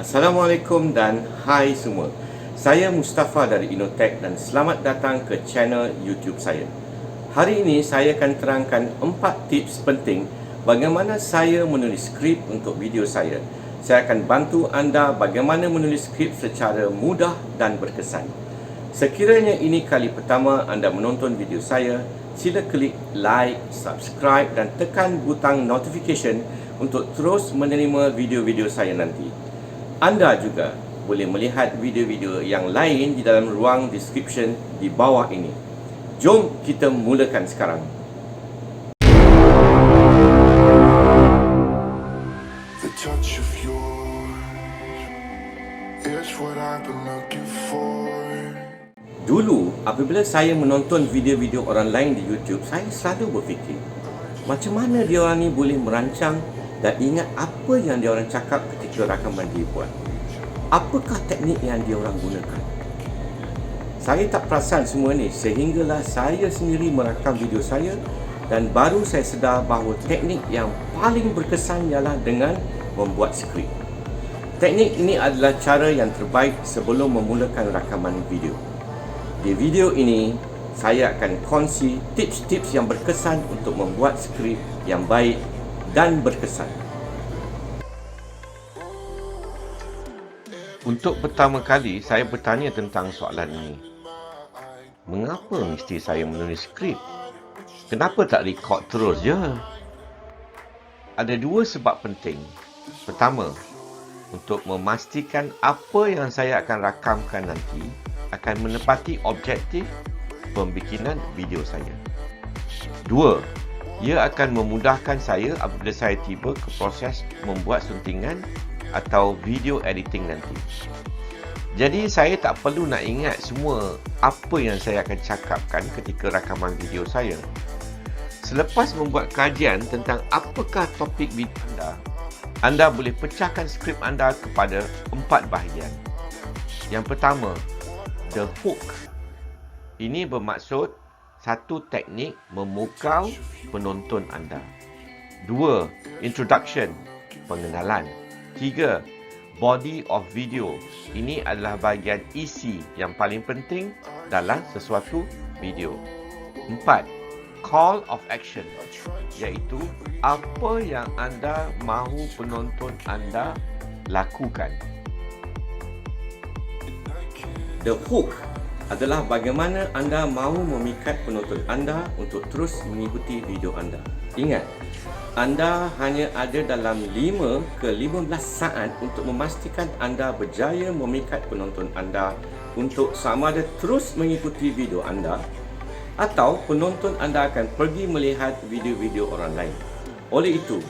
Assalamualaikum dan hai semua. Saya Mustafa dari Inotek dan selamat datang ke channel YouTube saya. Hari ini saya akan terangkan 4 tips penting bagaimana saya menulis skrip untuk video saya. Saya akan bantu anda bagaimana menulis skrip secara mudah dan berkesan. Sekiranya ini kali pertama anda menonton video saya, sila klik like, subscribe dan tekan butang notification untuk terus menerima video-video saya nanti. Anda juga boleh melihat video-video yang lain di dalam ruang description di bawah ini. Jom kita mulakan sekarang. The touch of yours is what I've been looking for. Dulu, apabila saya menonton video-video orang lain di YouTube, saya selalu berfikir, macam mana dia orang ni boleh merancang dan ingat apa yang dia orang cakap ketika rakaman dia buat. Apakah teknik yang dia orang gunakan? Saya tak perasan semua ni sehinggalah saya sendiri merakam video saya dan baru saya sedar bahawa teknik yang paling berkesan ialah dengan membuat skrip. Teknik ini adalah cara yang terbaik sebelum memulakan rakaman video. Di video ini, saya akan kongsi tips-tips yang berkesan untuk membuat skrip yang baik dan berkesan. Untuk pertama kali, saya bertanya tentang soalan ini. Mengapa mesti saya menulis skrip? Kenapa tak record terus je? Ada 2 sebab penting. Pertama, untuk memastikan apa yang saya akan rakamkan nanti akan menepati objektif pembikinan video saya. 2, ia akan memudahkan saya apabila saya tiba ke proses membuat suntingan atau video editing nanti. Jadi saya tak perlu nak ingat semua apa yang saya akan cakapkan ketika rakaman video saya. Selepas membuat kajian tentang apakah topik video anda boleh pecahkan skrip anda kepada 4 bahagian. Yang pertama, the hook. Ini bermaksud satu, teknik memukau penonton anda. 2, introduction, pengenalan. 3, body of video. Ini adalah bahagian isi yang paling penting dalam sesuatu video. 4, call of action, iaitu apa yang anda mahu penonton anda lakukan. The hook adalah bagaimana anda mahu memikat penonton anda untuk terus mengikuti video anda. Ingat, anda hanya ada dalam 5 ke 15 saat untuk memastikan anda berjaya memikat penonton anda untuk sama ada terus mengikuti video anda atau penonton anda akan pergi melihat video-video orang lain. Oleh itu,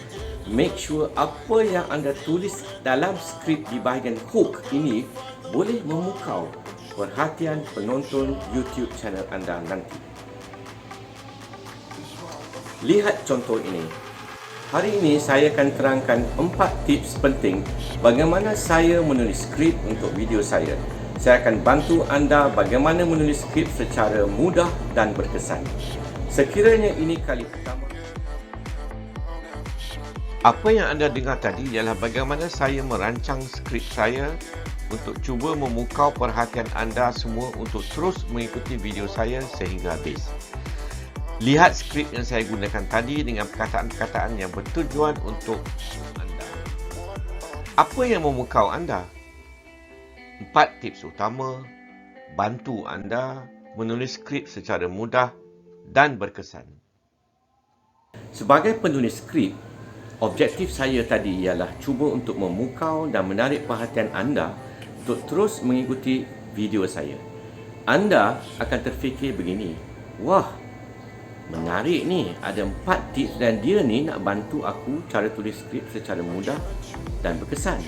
make sure apa yang anda tulis dalam skrip di bahagian hook ini boleh memukau perhatian penonton YouTube channel anda nanti. Lihat contoh ini. Hari ini saya akan terangkan 4 tips penting bagaimana saya menulis skrip untuk video saya. Saya akan bantu anda bagaimana menulis skrip secara mudah dan berkesan. Sekiranya ini kali pertama. Apa yang anda dengar tadi ialah bagaimana saya merancang skrip saya untuk cuba memukau perhatian anda semua untuk terus mengikuti video saya sehingga habis. Lihat skrip yang saya gunakan tadi dengan perkataan-perkataan yang bertujuan untuk anda. Apa yang memukau anda? 4 tips utama bantu anda menulis skrip secara mudah dan berkesan. Sebagai penulis skrip, objektif saya tadi ialah cuba untuk memukau dan menarik perhatian anda untuk terus mengikuti video saya. Anda akan terfikir begini, wah, menarik ni, ada 4 tips dan dia ni nak bantu aku cara tulis skrip secara mudah dan berkesan.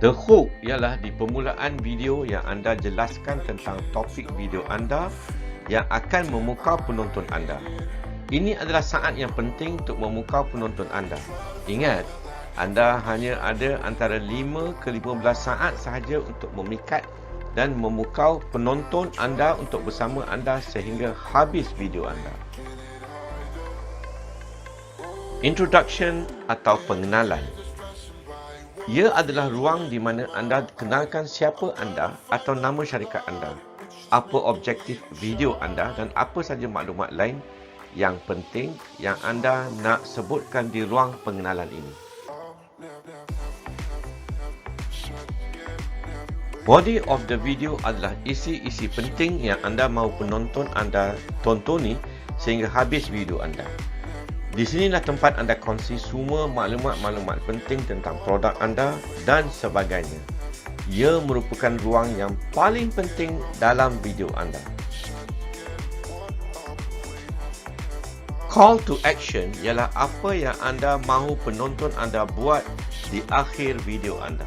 The hook ialah di permulaan video yang anda jelaskan tentang topik video anda yang akan memukau penonton anda. Ini adalah saat yang penting untuk memukau penonton anda. Ingat, anda hanya ada antara 5 ke 15 saat sahaja untuk memikat dan memukau penonton anda untuk bersama anda sehingga habis video anda. Introduction atau pengenalan. Ia adalah ruang di mana anda kenalkan siapa anda atau nama syarikat anda, apa objektif video anda dan apa sahaja maklumat lain yang penting yang anda nak sebutkan di ruang pengenalan ini. Body of the video adalah isi-isi penting yang anda mahu penonton anda tontoni sehingga habis video anda. Di sinilah tempat anda kongsi semua maklumat-maklumat penting tentang produk anda dan sebagainya. Ia merupakan ruang yang paling penting dalam video anda. Call to action ialah apa yang anda mahu penonton anda buat di akhir video anda.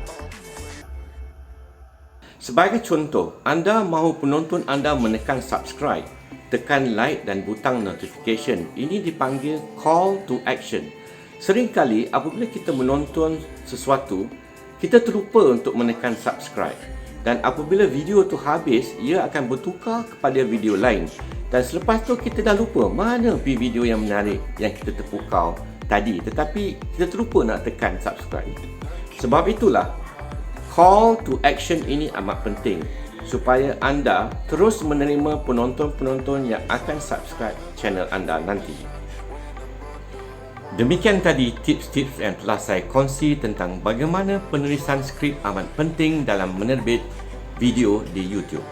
Sebagai contoh, anda mahu penonton anda menekan subscribe, tekan like dan butang notification. Ini dipanggil call to action. Seringkali apabila kita menonton sesuatu, kita terlupa untuk menekan subscribe. Dan apabila video tu habis, ia akan bertukar kepada video lain. Dan selepas tu kita dah lupa mana video yang menarik yang kita terpukau tadi. Tetapi kita terlupa nak tekan subscribe. Sebab itulah, call to action ini amat penting supaya anda terus menerima penonton-penonton yang akan subscribe channel anda nanti. Demikian tadi tips-tips yang telah saya kongsi tentang bagaimana penulisan skrip amat penting dalam menerbit video di YouTube.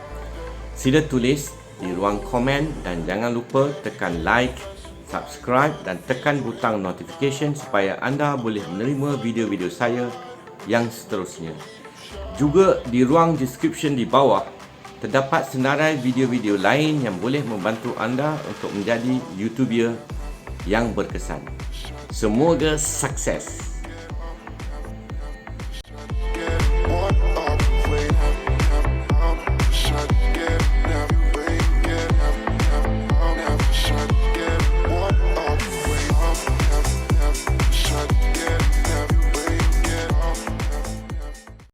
Sila tulis di ruang komen dan jangan lupa tekan like, subscribe dan tekan butang notification supaya anda boleh menerima video-video saya yang seterusnya. Juga di ruang description di bawah terdapat senarai video-video lain yang boleh membantu anda untuk menjadi YouTuber yang berkesan. Semoga sukses!